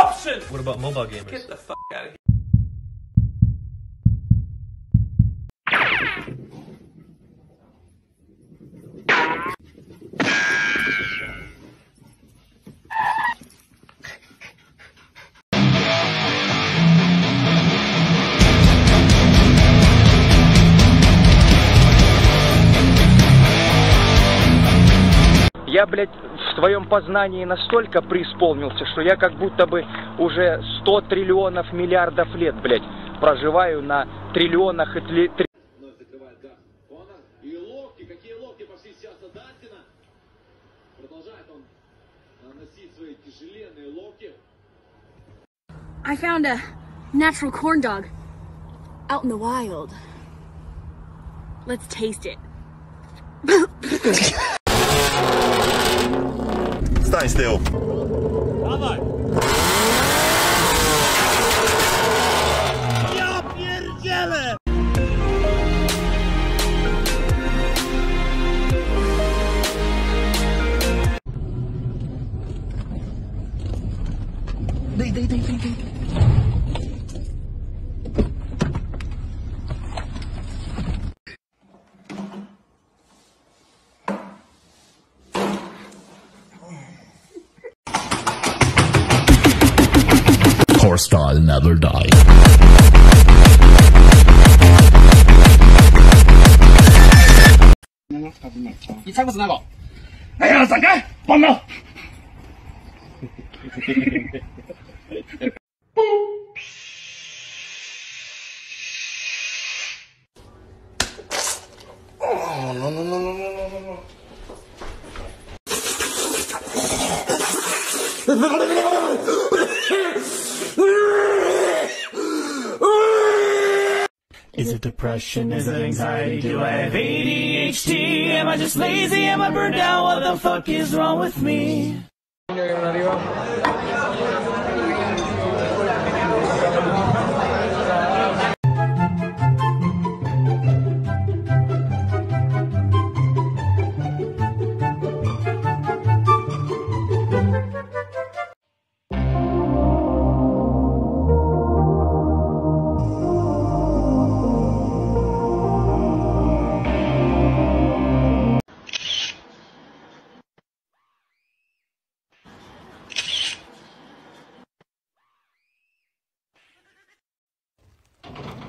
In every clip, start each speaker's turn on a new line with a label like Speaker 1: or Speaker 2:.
Speaker 1: option.
Speaker 2: What about mobile gamers?
Speaker 1: Get the fuck out of here.
Speaker 3: Я, блядь, в твоем познании настолько преисполнился, что я как будто бы уже 100 триллионов миллиардов лет, блядь, проживаю на триллионах и
Speaker 4: Закрывает DarK. И локти, какие локти пошли сейчас от Дастина. Продолжает он наносить свои тяжеленные локти.
Speaker 5: I found a natural corn dog out in the wild. Let's taste it.
Speaker 6: Stay still.
Speaker 4: Давай. Я перделаю.
Speaker 3: Дай.
Speaker 7: Horse style never die.
Speaker 8: 이 창고에서 나가. 에이, 잠깐! 번호!
Speaker 9: Is it depression? Is it anxiety? Do I have ADHD? Am I just lazy? Am I burned out? What the fuck is wrong with me?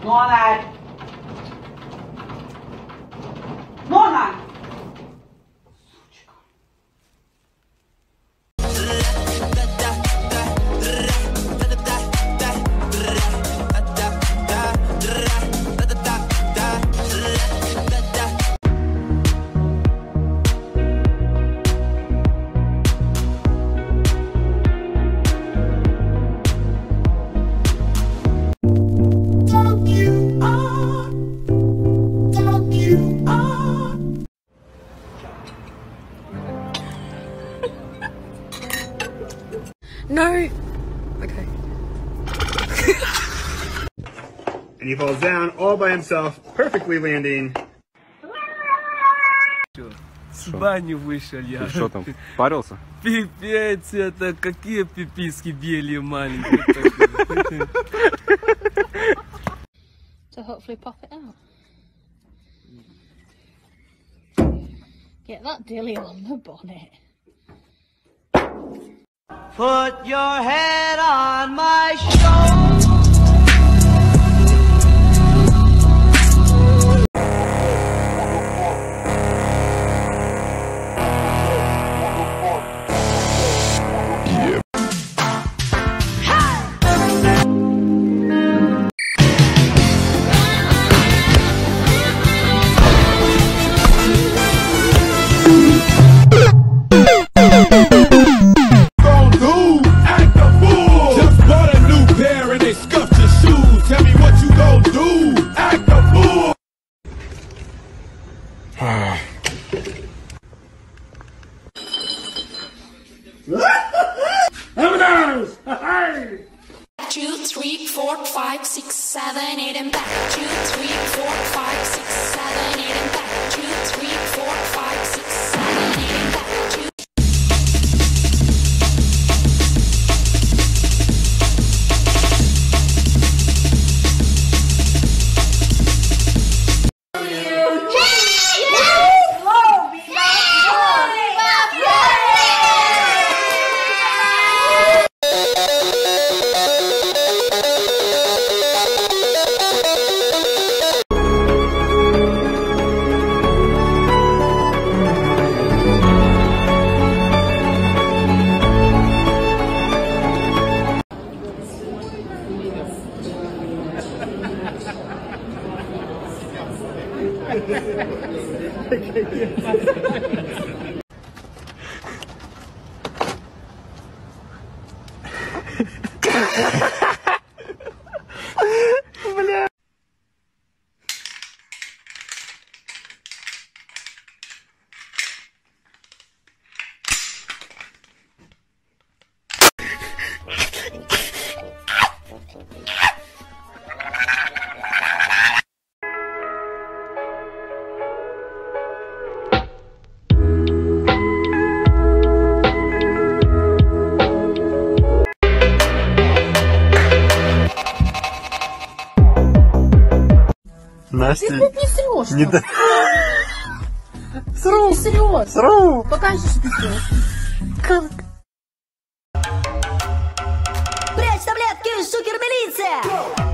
Speaker 10: Новая. Новая.
Speaker 5: No. Okay.
Speaker 11: And he falls down all by himself, perfectly landing.
Speaker 1: С бани вышел я.
Speaker 2: Что там, парился?
Speaker 1: Пипец, это какие пиписки белые маленькие.
Speaker 5: So hopefully pop it out. Get that dilly on the bonnet.
Speaker 9: Put your head on my shoulder.
Speaker 5: Two, three, four, five, six, seven, eight, and back. 2, 3, 4, 5, 6, 7, 8, and back. 2, 3, 4, 5, 6, 7, 8, and back. 2
Speaker 9: Бля.
Speaker 2: Настя.
Speaker 6: Ты не срешь.
Speaker 2: Не да...
Speaker 6: Сру. Не срешь.
Speaker 2: Сру.
Speaker 6: Покажи, что ты срешь. Как?
Speaker 12: Прячь таблетки, шукер-милиция!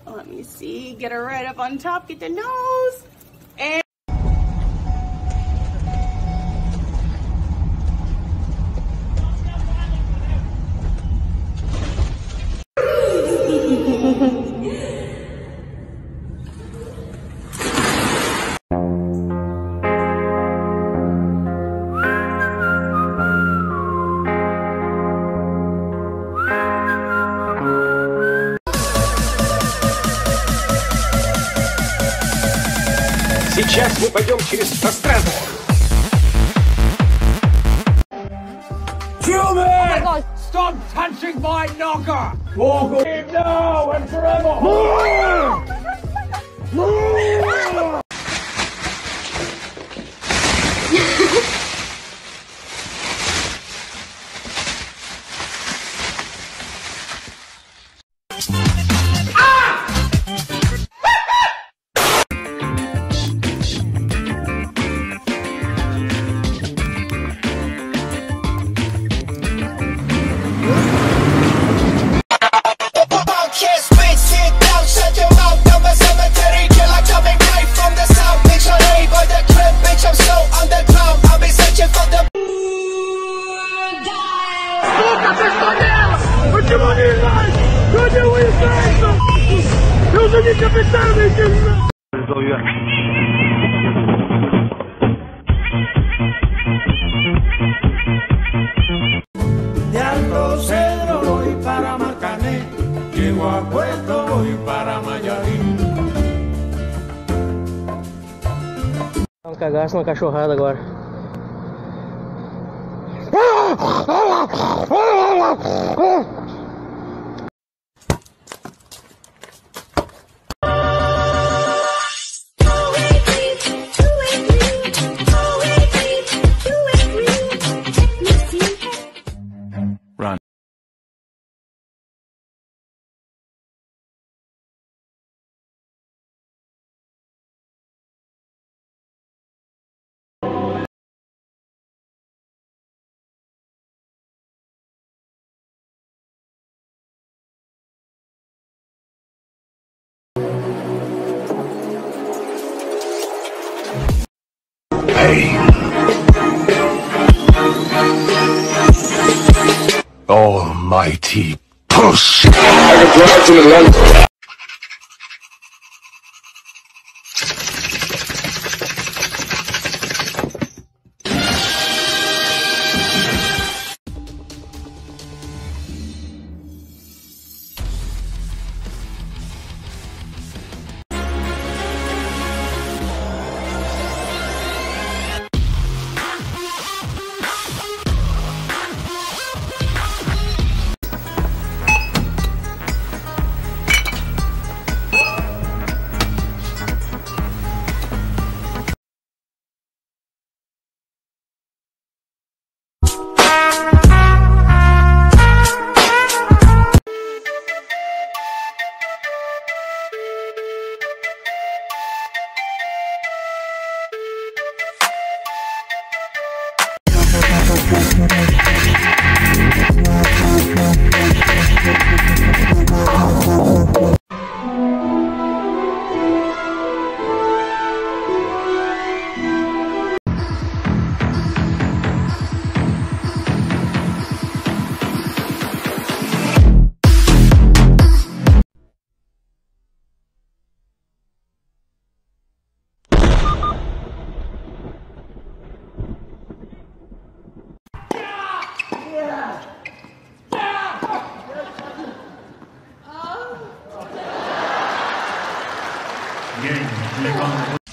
Speaker 10: Let me see. Get her right up on top. Get the nose. And
Speaker 13: Сейчас мы пойдем через пространство. Human! Stop touching my knocker! Walk away now and forever! Move! Move!
Speaker 9: De Alto Cedro voy para Marcané, llego a Puerto voy para Mayarín.
Speaker 14: Am cagați-mă ca și o hadă agora.
Speaker 7: Almighty push!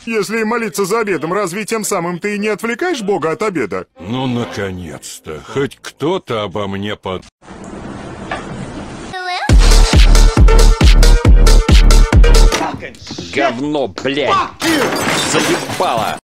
Speaker 15: Если молиться за обедом, разве тем самым ты не отвлекаешь Бога от обеда?
Speaker 7: Ну, наконец-то. Хоть кто-то обо мне под...
Speaker 3: Говно, блядь! Заебало!